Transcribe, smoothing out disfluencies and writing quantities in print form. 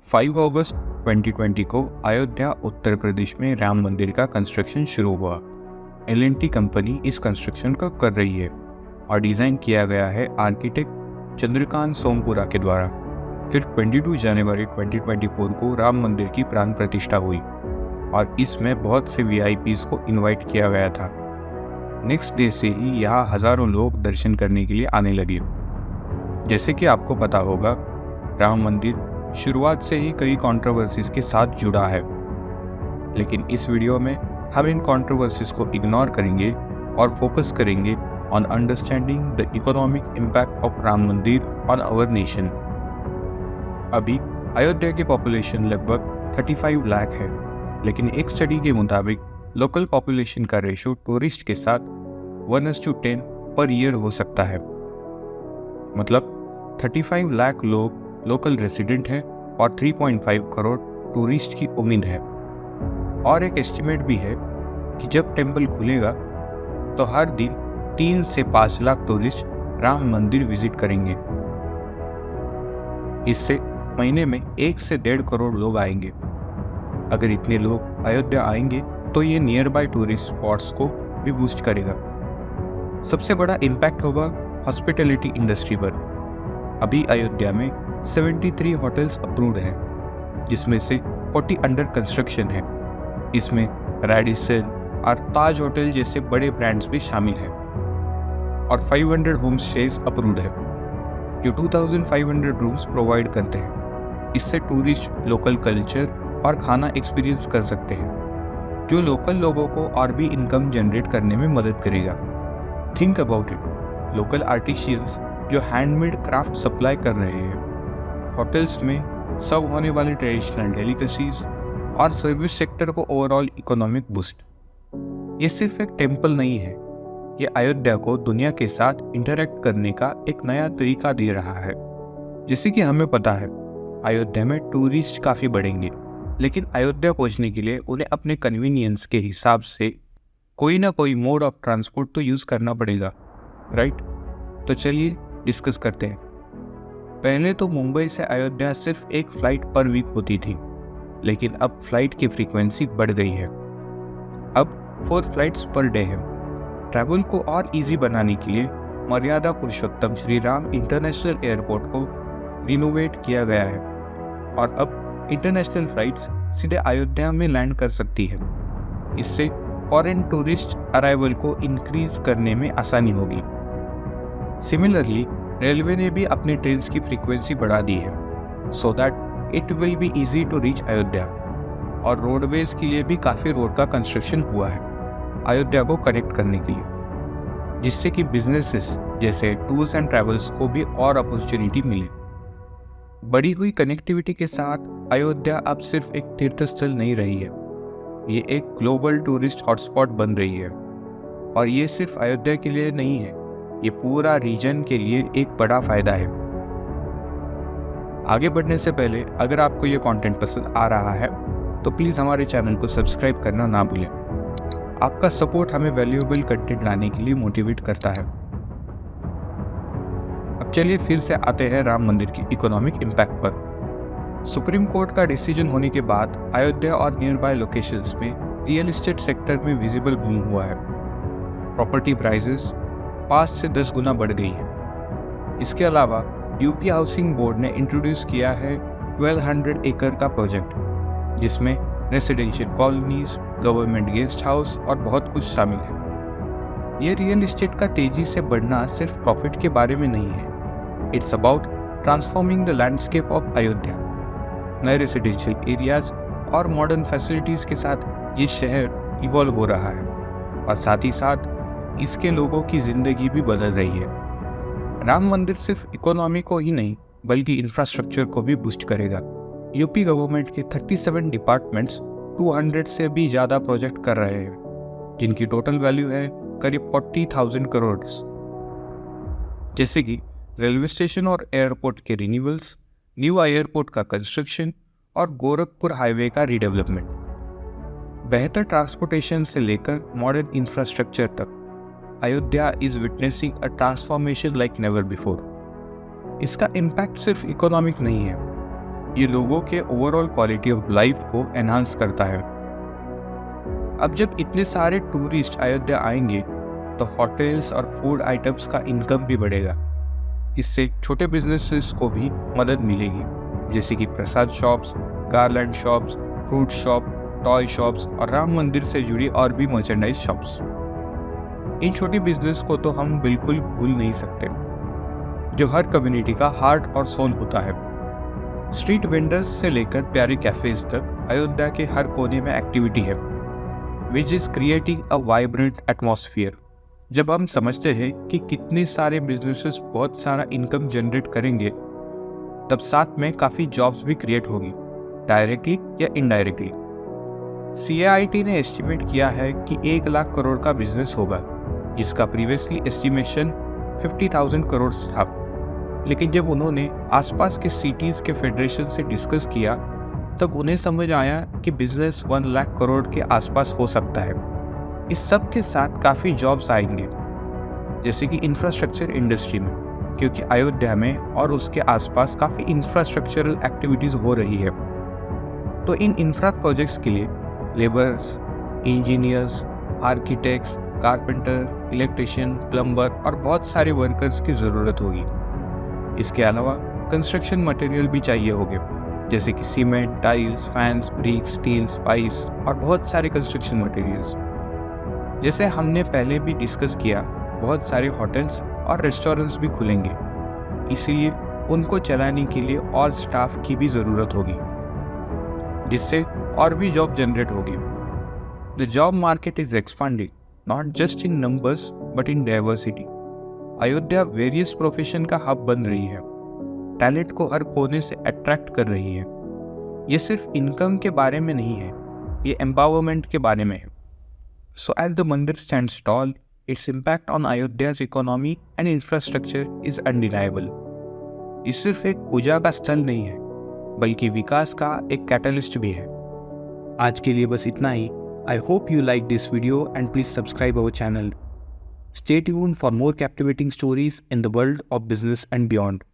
5 अगस्त 2020 को अयोध्या उत्तर प्रदेश में राम मंदिर का कंस्ट्रक्शन शुरू हुआ। L&T कंपनी इस कंस्ट्रक्शन को कर रही है और डिज़ाइन किया गया है आर्किटेक्ट चंद्रकांत सोमपुरा के द्वारा। फिर 22 जनवरी 2024 को राम मंदिर की प्राण प्रतिष्ठा हुई और इसमें बहुत से VIPs को इनवाइट किया गया था। नेक्स्ट डे से ही यहाँ हज़ारों लोग दर्शन करने के लिए आने लगे। जैसे कि आपको पता होगा, राम मंदिर शुरुआत से ही कई कंट्रोवर्सीज के साथ जुड़ा है, लेकिन इस वीडियो में हम इन कंट्रोवर्सीज को इग्नोर करेंगे और फोकस करेंगे on understanding the economic impact of Ram मंदिर ऑन आवर नेशन। अभी अयोध्या की पॉपुलेशन लगभग 35 लाख है, लेकिन एक स्टडी के मुताबिक लोकल पॉपुलेशन का रेशो टूरिस्ट के साथ 1:10 पर ईयर हो सकता है। मतलब 35 लाख लोग लोकल रेसिडेंट हैं और 3.5 करोड़ टूरिस्ट की उम्मीद है। और एक एस्टिमेट भी है कि जब टेंपल खुलेगा तो हर दिन 3 से 5 लाख टूरिस्ट राम मंदिर विजिट करेंगे। इससे महीने में 1 से 1.5 करोड़ लोग आएंगे। अगर इतने लोग अयोध्या आएंगे तो ये नियर बाय टूरिस्ट स्पॉट्स को भी बूस्ट करेगा। सबसे बड़ा इम्पैक्ट होगा हॉस्पिटैलिटी इंडस्ट्री पर। अभी अयोध्या में 73 होटल्स अप्रूव्ड हैं, जिसमें से 40 अंडर कंस्ट्रक्शन है। इसमें रैडिसन और ताज होटल जैसे बड़े ब्रांड्स भी शामिल हैं और 500 होम स्टेज अप्रूव्ड है, जो 2500 रूम्स प्रोवाइड करते हैं। इससे टूरिस्ट लोकल कल्चर और खाना एक्सपीरियंस कर सकते हैं, जो लोकल लोगों को और भी इनकम जनरेट करने में मदद करेगा। Think about it, local artisans जो हैंडमेड क्राफ्ट सप्लाई कर रहे हैं, होटल्स में सर्व होने वाले ट्रेडिशनल डेलिकेसीज और सर्विस सेक्टर को ओवरऑल इकोनॉमिक बूस्ट। ये सिर्फ एक टेम्पल नहीं है, ये अयोध्या को दुनिया के साथ इंटरैक्ट करने का एक नया तरीका दे रहा है। जैसे कि हमें पता है, अयोध्या में टूरिस्ट काफ़ी बढ़ेंगे, लेकिन अयोध्या पहुंचने के लिए उन्हें अपने कन्वीनियंस के हिसाब से कोई ना कोई मोड ऑफ ट्रांसपोर्ट तो यूज़ करना पड़ेगा, राइट? तो चलिए डिस्कस करते हैं। पहले तो मुंबई से अयोध्या सिर्फ एक फ़्लाइट पर वीक होती थी, लेकिन अब फ्लाइट की फ्रीक्वेंसी बढ़ गई है। अब 4 फ्लाइट्स पर डे है। ट्रैवल को और इजी बनाने के लिए मर्यादा पुरुषोत्तम श्री राम इंटरनेशनल एयरपोर्ट को रिनोवेट किया गया है और अब इंटरनेशनल फ्लाइट्स सीधे अयोध्या में लैंड कर सकती है। इससे फॉरेन टूरिस्ट अराइवल को इंक्रीज करने में आसानी होगी। सिमिलरली, रेलवे ने भी अपने ट्रेन्स की फ्रीक्वेंसी बढ़ा दी है, so that it will be easy to reach Ayodhya. और रोडवेज के लिए भी काफ़ी रोड का कंस्ट्रक्शन हुआ है अयोध्या को कनेक्ट करने के लिए, जिससे कि बिजनेसेस जैसे टूर्स एंड ट्रैवल्स को भी और अपॉर्चुनिटी मिले। बढ़ी हुई कनेक्टिविटी के साथ अयोध्या अब सिर्फ एक तीर्थस्थल नहीं रही है, ये एक ग्लोबल टूरिस्ट हॉटस्पॉट बन रही है। और ये सिर्फ अयोध्या के लिए नहीं है, ये पूरा रीजन के लिए एक बड़ा फायदा है। आगे बढ़ने से पहले अगर आपको ये कंटेंट पसंद आ रहा है तो प्लीज़ हमारे चैनल को सब्सक्राइब करना ना भूलें। आपका सपोर्ट हमें वैल्यूएबल कंटेंट लाने के लिए मोटिवेट करता है। अब चलिए फिर से आते हैं राम मंदिर की इकोनॉमिक इम्पैक्ट पर। सुप्रीम कोर्ट का डिसीजन होने के बाद अयोध्या और नियर बाय लोकेशंस में रियल एस्टेट सेक्टर में विजिबल बूम हुआ है। प्रॉपर्टी प्राइसेस 5 से 10 गुना बढ़ गई है। इसके अलावा यूपी हाउसिंग बोर्ड ने इंट्रोड्यूस किया है 1200 एकड़ का प्रोजेक्ट, जिसमें residential colonies, government guest house और बहुत कुछ शामिल है। ये रियल एस्टेट का तेजी से बढ़ना सिर्फ प्रॉफिट के बारे में नहीं है, it's about transforming the landscape of Ayodhya. नए रेसिडेंशियल एरियाज और मॉडर्न फैसिलिटीज़ के साथ ये शहर इवॉल्व हो रहा है और साथ ही साथ इसके लोगों की ज़िंदगी भी बदल रही है। राम मंदिर सिर्फ इकोनॉमी को ही नहीं बल्कि इंफ्रास्ट्रक्चर को भी बूस्ट करेगा। यूपी गवर्नमेंट के 37 डिपार्टमेंट्स 200 से भी ज़्यादा प्रोजेक्ट कर रहे हैं, जिनकी टोटल वैल्यू है करीब 40,000 करोड़। जैसे कि रेलवे स्टेशन और एयरपोर्ट के रिन्यूअल्स, न्यू एयरपोर्ट का कंस्ट्रक्शन और गोरखपुर हाईवे का रीडेवलपमेंट। बेहतर ट्रांसपोर्टेशन से लेकर मॉडर्न इंफ्रास्ट्रक्चर तक Ayodhya is witnessing a transformation like never before. इसका इम्पैक्ट सिर्फ इकोनॉमिक नहीं है, ये लोगों के ओवरऑल क्वालिटी ऑफ लाइफ को एनहांस करता है। अब जब इतने सारे टूरिस्ट अयोध्या आएंगे तो होटल्स और फूड आइटम्स का इनकम भी बढ़ेगा। इससे छोटे बिजनेसेस को भी मदद मिलेगी, जैसे कि prasad shops, garland shops, fruit shop, toy shops और राम मंदिर से जुड़ी और भी मर्चेंडाइज शॉप्स। इन छोटी बिजनेस को तो हम बिल्कुल भूल नहीं सकते, जो हर कम्युनिटी का हार्ट और सोल होता है। स्ट्रीट वेंडर्स से लेकर प्यारे कैफेज तक अयोध्या के हर कोने में एक्टिविटी है, which is creating a vibrant atmosphere. जब हम समझते हैं कि कितने सारे बिजनेसेस बहुत सारा इनकम जनरेट करेंगे, तब साथ में काफ़ी जॉब्स भी क्रिएट होगी, डायरेक्टली या इनडायरेक्टली। CIIT ने एस्टिमेट किया है कि 1 लाख करोड़ का बिजनेस होगा, जिसका प्रीवियसली एस्टिमेशन 50,000 करोड़ था। लेकिन जब उन्होंने आसपास के सिटीज़ के फेडरेशन से डिस्कस किया, तब उन्हें समझ आया कि बिजनेस 1 लाख करोड़ के आसपास हो सकता है। इस सब के साथ काफ़ी जॉब्स आएंगे, जैसे कि इंफ्रास्ट्रक्चर इंडस्ट्री में, क्योंकि अयोध्या में और उसके आसपास काफ़ी इंफ्रास्ट्रक्चरल एक्टिविटीज़ हो रही है। तो इन इंफ्रा प्रोजेक्ट्स के लिए labours, engineers, architects, carpenter, electrician, plumber और बहुत सारे वर्कर्स की ज़रूरत होगी। इसके अलावा कंस्ट्रक्शन मटेरियल भी चाहिए होंगे, जैसे कि cement, tiles, fans, bricks, steels, pipes और बहुत सारे कंस्ट्रक्शन मटेरियल्स। जैसे हमने पहले भी डिस्कस किया, बहुत सारे होटल्स और रेस्टोरेंट्स भी खुलेंगे, इसीलिए उनको चलाने के लिए और स्टाफ की भी ज़रूरत होगी, जिससे और भी जॉब जनरेट होगी। The job market is expanding not just in numbers but in diversity. Ayodhya various profession का हब बन रही है, टैलेंट को हर कोने से अट्रैक्ट कर रही है। ये सिर्फ इनकम के बारे में नहीं है, ये एम्पावरमेंट के बारे में है। So as the mandir stands tall, its impact on Ayodhya's economy and infrastructure is undeniable. ये सिर्फ एक पूजा का स्थल नहीं है, बल्कि विकास का एक कैटलिस्ट भी है। आज के लिए बस इतना ही। I hope you like this video and please subscribe our channel. Stay tuned for more captivating stories in the world of business and beyond.